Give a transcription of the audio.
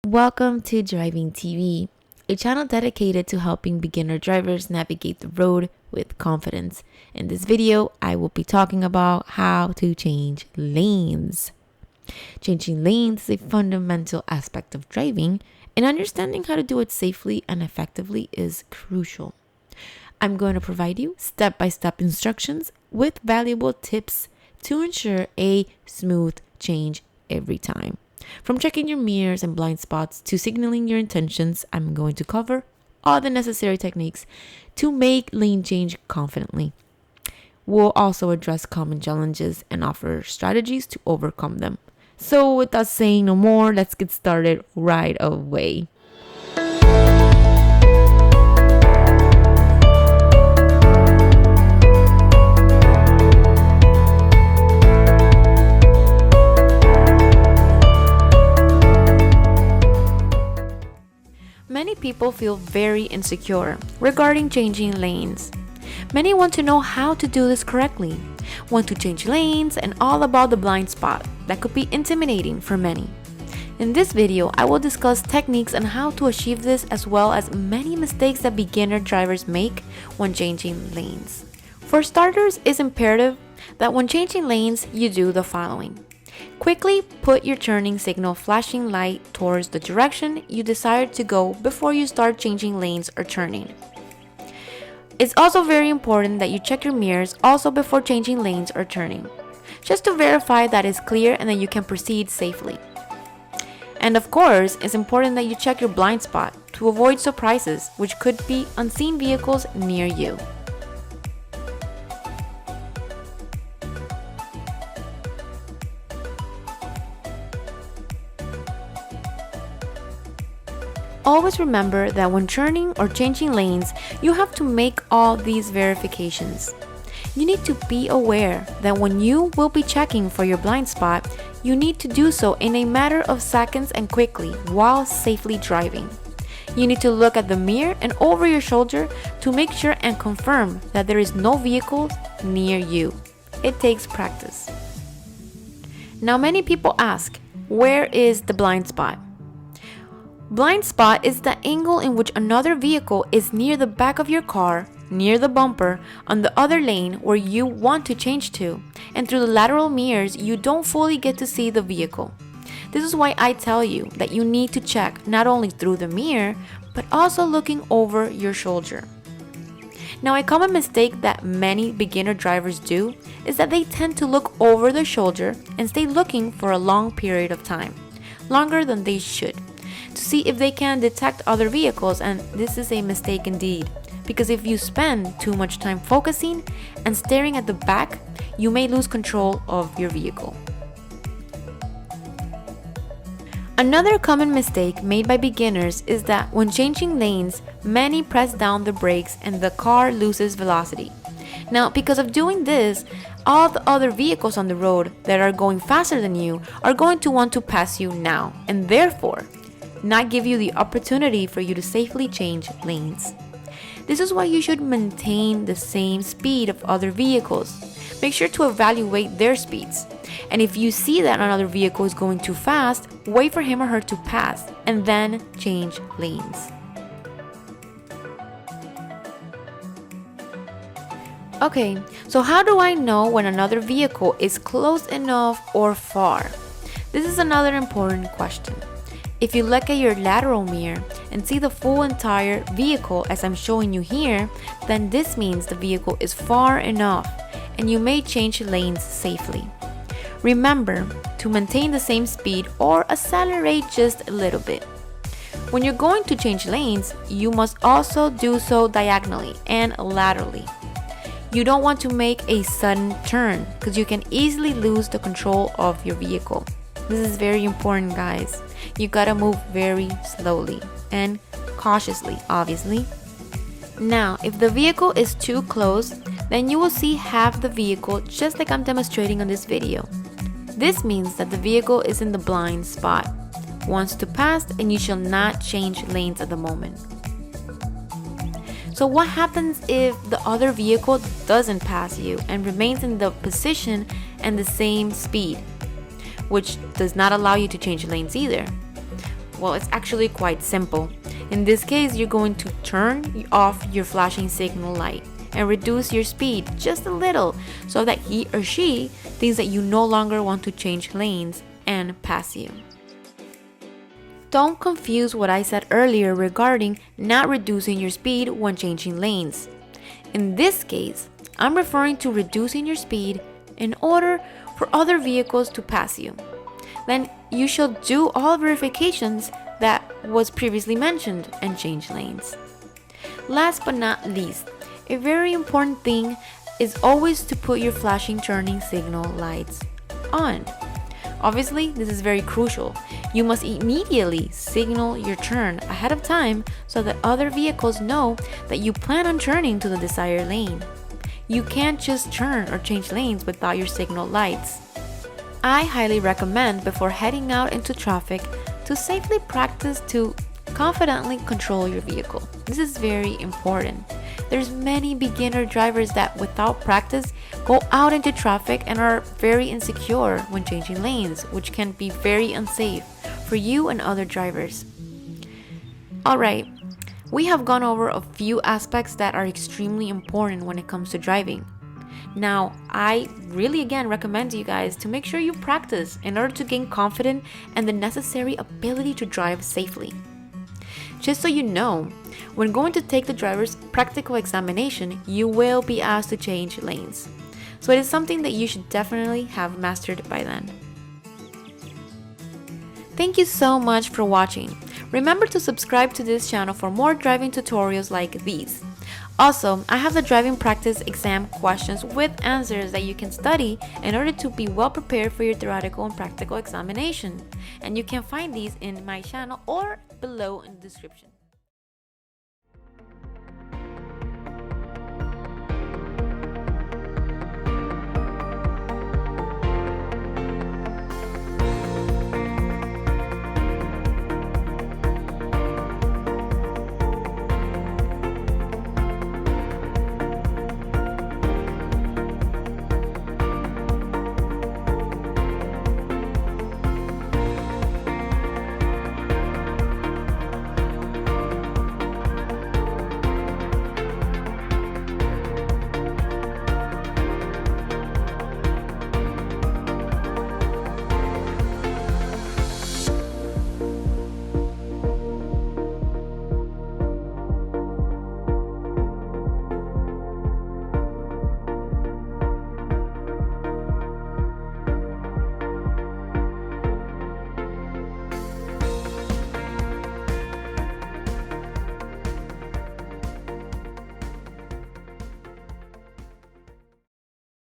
Welcome to Driving TV, a channel dedicated to helping beginner drivers navigate the road with confidence. In this video, I will be talking about how to change lanes. Changing lanes is a fundamental aspect of driving, and understanding how to do it safely and effectively is crucial. I'm going to provide you step-by-step instructions with valuable tips to ensure a smooth change every time. From checking your mirrors and blind spots to signaling your intentions, I'm going to cover all the necessary techniques to make lane change confidently. We'll also address common challenges and offer strategies to overcome them. So without saying no more, let's get started right away. Many people feel very insecure regarding changing lanes. Many want to know how to do this correctly, want to change lanes, and all about the blind spot that could be intimidating for many. In this video, I will discuss techniques on how to achieve this as well as many mistakes that beginner drivers make when changing lanes. For starters, it's imperative that when changing lanes, you do the following. Quickly put your turning signal flashing light towards the direction you desire to go before you start changing lanes or turning. It's also very important that you check your mirrors also before changing lanes or turning, just to verify that it's clear and that you can proceed safely. And of course, it's important that you check your blind spot to avoid surprises, which could be unseen vehicles near you. Always remember that when turning or changing lanes, you have to make all these verifications. You need to be aware that when you will be checking for your blind spot, you need to do so in a matter of seconds and quickly while safely driving. You need to look at the mirror and over your shoulder to make sure and confirm that there is no vehicle near you. It takes practice. Now, many people ask, where is the blind spot? Blind spot is the angle in which another vehicle is near the back of your car, near the bumper, on the other lane where you want to change to, and through the lateral mirrors you don't fully get to see the vehicle. This is why I tell you that you need to check not only through the mirror, but also looking over your shoulder. Now, a common mistake that many beginner drivers do is that they tend to look over their shoulder and stay looking for a long period of time, longer than they should, to see if they can detect other vehicles, and this is a mistake indeed, because if you spend too much time focusing and staring at the back, you may lose control of your vehicle. Another common mistake made by beginners is that when changing lanes, many press down the brakes and the car loses velocity. Now, because of doing this, all the other vehicles on the road that are going faster than you are going to want to pass you now, and therefore not give you the opportunity for you to safely change lanes. This is why you should maintain the same speed of other vehicles. Make sure to evaluate their speeds. And if you see that another vehicle is going too fast, wait for him or her to pass and then change lanes. Okay, so how do I know when another vehicle is close enough or far? This is another important question. If you look at your lateral mirror and see the full entire vehicle as I'm showing you here, then this means the vehicle is far enough and you may change lanes safely. Remember to maintain the same speed or accelerate just a little bit. When you're going to change lanes, you must also do so diagonally and laterally. You don't want to make a sudden turn because you can easily lose the control of your vehicle. This is very important, guys. You gotta move very slowly and cautiously, obviously. Now, if the vehicle is too close, then you will see half the vehicle just like I'm demonstrating on this video. This means that the vehicle is in the blind spot, wants to pass, and you shall not change lanes at the moment. So what happens if the other vehicle doesn't pass you and remains in the position and the same speed, which does not allow you to change lanes either? Well, it's actually quite simple. In this case, you're going to turn off your flashing signal light and reduce your speed just a little so that he or she thinks that you no longer want to change lanes and pass you. Don't confuse what I said earlier regarding not reducing your speed when changing lanes. In this case, I'm referring to reducing your speed in order for other vehicles to pass you. Then you shall do all verifications that was previously mentioned and change lanes. Last but not least, a very important thing is always to put your flashing turning signal lights on. Obviously, this is very crucial. You must immediately signal your turn ahead of time so that other vehicles know that you plan on turning to the desired lane. You can't just turn or change lanes without your signal lights. I highly recommend before heading out into traffic to safely practice to confidently control your vehicle. This is very important. There's many beginner drivers that without practice go out into traffic and are very insecure when changing lanes, which can be very unsafe for you and other drivers. Alright, we have gone over a few aspects that are extremely important when it comes to driving. Now, I really again recommend to you guys to make sure you practice in order to gain confidence and the necessary ability to drive safely. Just so you know, when going to take the driver's practical examination, you will be asked to change lanes. So it is something that you should definitely have mastered by then. Thank you so much for watching. Remember to subscribe to this channel for more driving tutorials like these. Also, I have the driving practice exam questions with answers that you can study in order to be well prepared for your theoretical and practical examination. And you can find these in my channel or below in the description.